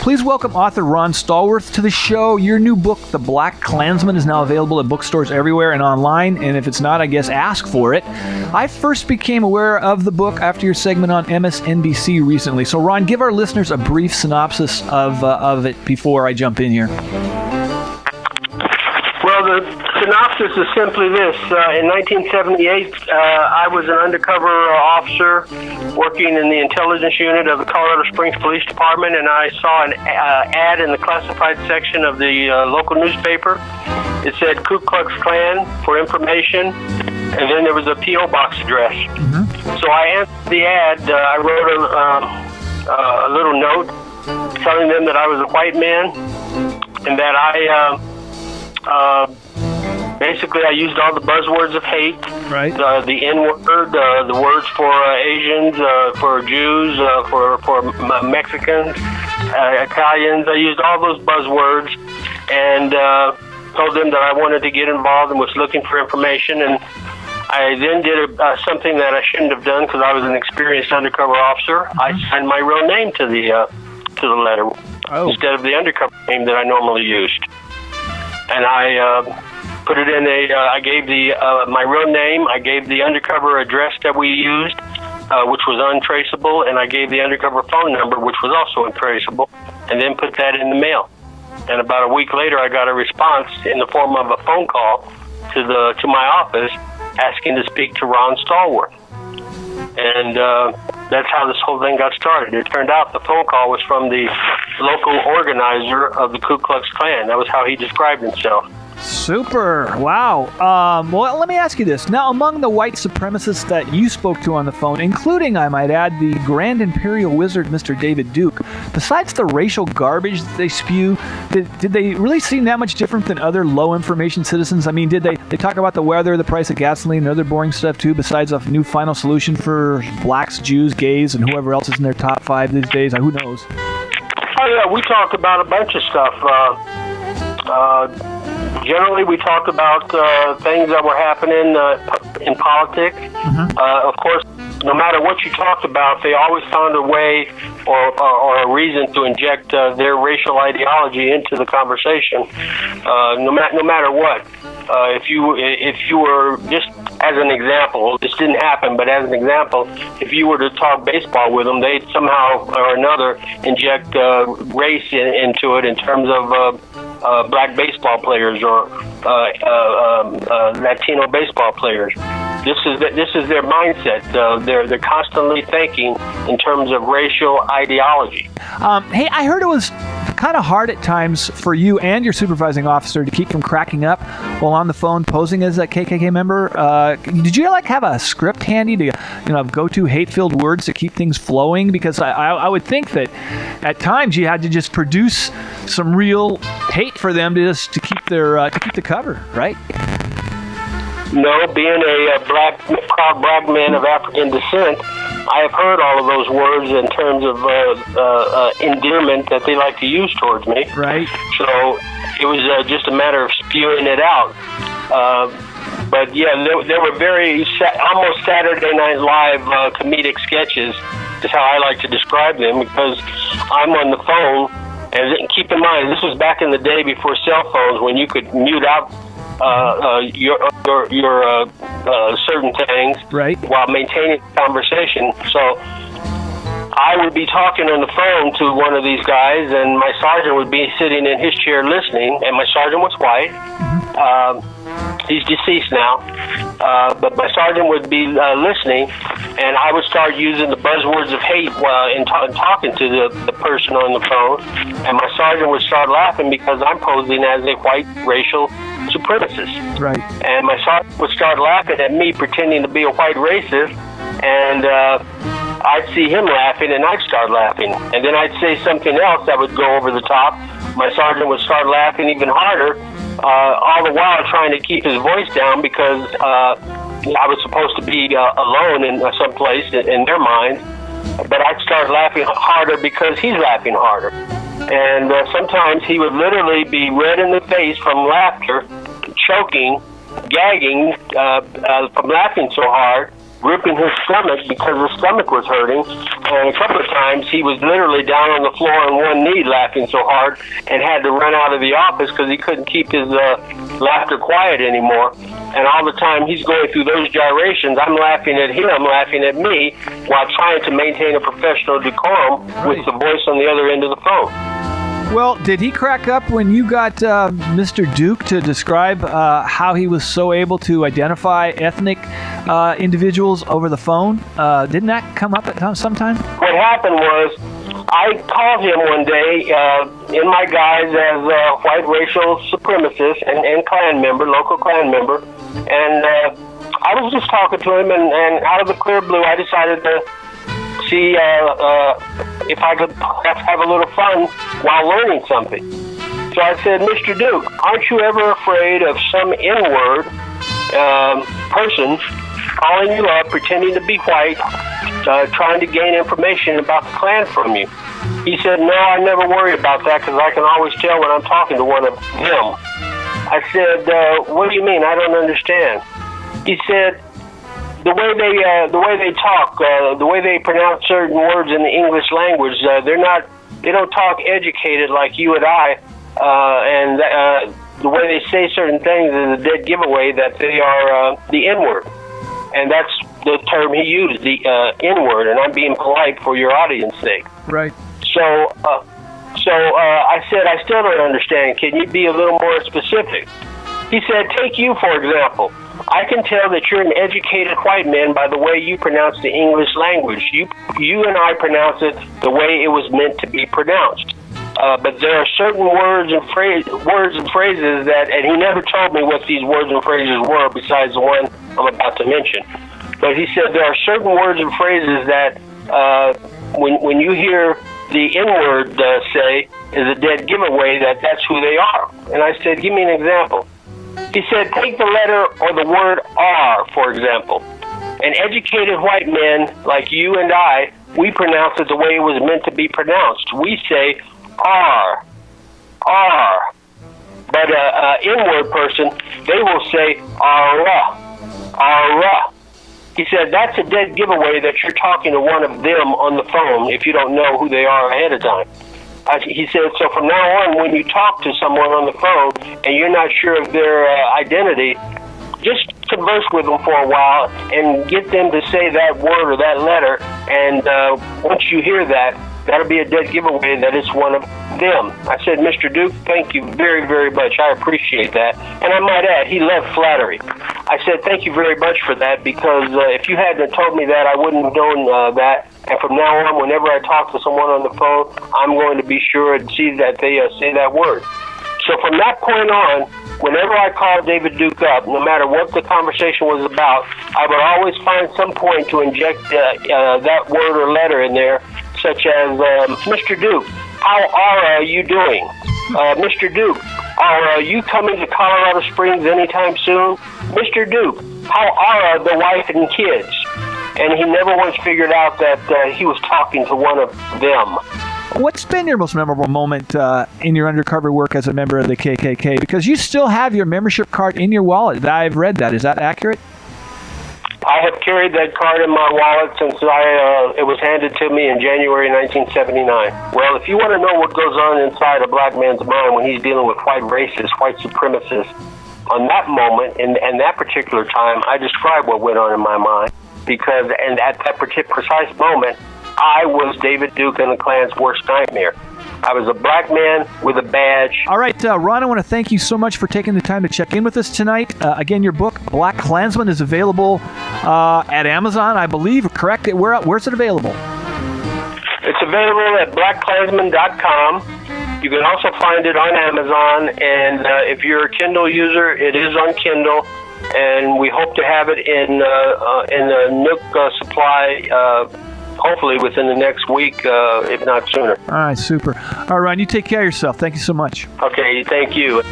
Please welcome author Ron Stallworth to the show. Your new book, The Black Klansman, is now available at bookstores everywhere and online, and if it's not, I guess ask for it. I first became aware of the book after your segment on MSNBC recently. So, Ron, give our listeners a brief synopsis of it before I jump in here. Well, the synopsis is simply this. In 1978, I was an undercover officer working in the intelligence unit of the Colorado Springs Police Department, and I saw an ad in the classified section of the local newspaper. It said Ku Klux Klan for information, and then there was a P.O. box address. Mm-hmm. So I answered the ad. I wrote a little note telling them that I was a white man and that basically I used all the buzzwords of hate, right? The N-word, the words for Asians, for Jews, for Mexicans, Italians. I used all those buzzwords and told them that I wanted to get involved and was looking for information. And I then did something that I shouldn't have done because I was an experienced undercover officer. Mm-hmm. I signed my real name to the letter instead of the undercover name that I normally used. And I put it in I gave my real name, I gave the undercover address that we used, which was untraceable, and I gave the undercover phone number, which was also untraceable, and then put that in the mail. And about a week later, I got a response in the form of a phone call to my office asking to speak to Ron Stallworth. And that's how this whole thing got started. It turned out the phone call was from the local organizer of the Ku Klux Klan. That was how he described himself. Super. Wow. Well, let me ask you this. Now, among the white supremacists that you spoke to on the phone, including, I might add, the Grand Imperial Wizard, Mr. David Duke, besides the racial garbage that they spew, did they really seem that much different than other low-information citizens? I mean, did they talk about the weather, the price of gasoline, and other boring stuff, too, besides a new final solution for blacks, Jews, gays, and whoever else is in their top 5 these days? Who knows? Oh, yeah, we talked about a bunch of stuff. Generally, we talked about things that were happening in politics. Mm-hmm. Of course, no matter what you talked about, they always found a way or a reason to inject their racial ideology into the conversation. No matter what. If you were, just as an example, this didn't happen, but as an example, if you were to talk baseball with them, they'd somehow or another inject race into it in terms of black baseball players or Latino baseball players. This is their mindset. They're constantly thinking in terms of racial ideology. Hey, I heard it was kind of hard at times for you and your supervising officer to keep from cracking up while on the phone posing as a KKK member. Did you have a script handy to go-to hate-filled words to keep things flowing? Because I would think that at times you had to just produce some real hate for them to keep to keep the cover, right? No, being a proud black man of African descent, I have heard all of those words in terms of endearment that they like to use towards me. Right. So it was just a matter of spewing it out. But yeah, there were very almost Saturday Night Live comedic sketches is how I like to describe them, because I'm on the phone, and keep in mind, this was back in the day before cell phones, when you could mute out your certain things, right, while maintaining the conversation. So I would be talking on the phone to one of these guys, and my sergeant would be sitting in his chair listening, and my sergeant was white. He's deceased now, but my sergeant would be listening, and I would start using the buzzwords of hate in talking to the person on the phone, and my sergeant would start laughing because I'm posing as a white racial supremacist. Right. And my sergeant would start laughing at me pretending to be a white racist, and I'd see him laughing, and I'd start laughing. And then I'd say something else that would go over the top. My sergeant would start laughing even harder, all the while trying to keep his voice down, because I was supposed to be alone in some place in their minds. But I'd start laughing harder because he's laughing harder. And sometimes he would literally be red in the face from laughter, choking, gagging from laughing so hard gripping his stomach because his stomach was hurting. And a couple of times he was literally down on the floor on one knee laughing so hard and had to run out of the office because he couldn't keep his laughter quiet anymore. And all the time he's going through those gyrations, I'm laughing at him, laughing at me, while trying to maintain a professional decorum with the voice on the other end of the phone. Well, did he crack up when you got Mr. Duke to describe how he was so able to identify ethnic individuals over the phone? Didn't that come up at some time? What happened was I called him one day in my guise as a white racial supremacist and Klan member, local Klan member, and I was just talking to him, and out of the clear blue, I decided to see if I could have a little fun while learning something. So I said, Mr. Duke, aren't you ever afraid of some N-word person calling you up, pretending to be white, trying to gain information about the Klan from you? He said, no, I never worry about that because I can always tell when I'm talking to one of them. I said, what do you mean? I don't understand. He said, the way they talk, the way they pronounce certain words in the English language, they don't talk educated like you and I, and the way they say certain things is a dead giveaway that they are the N-word, and that's the term he used, the N-word, and I'm being polite for your audience sake. Right. So I said, I still don't understand. Can you be a little more specific? He said, take you for example. I can tell that you're an educated white man by the way you pronounce the English language. You and I pronounce it the way it was meant to be pronounced. But there are certain words and phrases that, and he never told me what these words and phrases were besides the one I'm about to mention. But he said there are certain words and phrases that when you hear the N-word say is a dead giveaway that that's who they are. And I said, give me an example. He said, take the letter or the word R, for example. An educated white man like you and I, we pronounce it the way it was meant to be pronounced. We say R, R. But an N-word person, they will say R-ra, R-ra. He said, that's a dead giveaway that you're talking to one of them on the phone if you don't know who they are ahead of time. He said, so from now on, when you talk to someone on the phone and you're not sure of their identity, just converse with them for a while and get them to say that word or that letter. And once you hear that, that'll be a dead giveaway that it's one of them. I said, Mr. Duke, thank you very, very much. I appreciate that. And I might add, he loved flattery. I said, thank you very much for that, because if you hadn't told me that, I wouldn't have known that. And from now on, whenever I talk to someone on the phone, I'm going to be sure and see that they say that word. So from that point on, whenever I called David Duke up, no matter what the conversation was about, I would always find some point to inject that word or letter in there, such as, Mr. Duke, how are you doing? Mr. Duke, are you coming to Colorado Springs anytime soon? Mr. Duke, how are the wife and kids? And he never once figured out that he was talking to one of them. What's been your most memorable moment in your undercover work as a member of the KKK? Because you still have your membership card in your wallet. I've read that. Is that accurate? I have carried that card in my wallet since it was handed to me in January 1979. Well, if you want to know what goes on inside a black man's mind when he's dealing with white racists, white supremacists, on that moment, and that particular time, I describe what went on in my mind. Because, and at that precise moment, I was David Duke and the Klan's worst nightmare. I was a black man with a badge. All right, Ron, I want to thank you so much for taking the time to check in with us tonight. Again, your book, Black Klansman, is available at Amazon, I believe. Correct? Where's it available? It's available at blackklansman.com. You can also find it on Amazon. And if you're a Kindle user, it is on Kindle. And we hope to have it in the Nook supply hopefully within the next week, if not sooner. All right, super. All right, Ron, you take care of yourself. Thank you so much. Okay, thank you.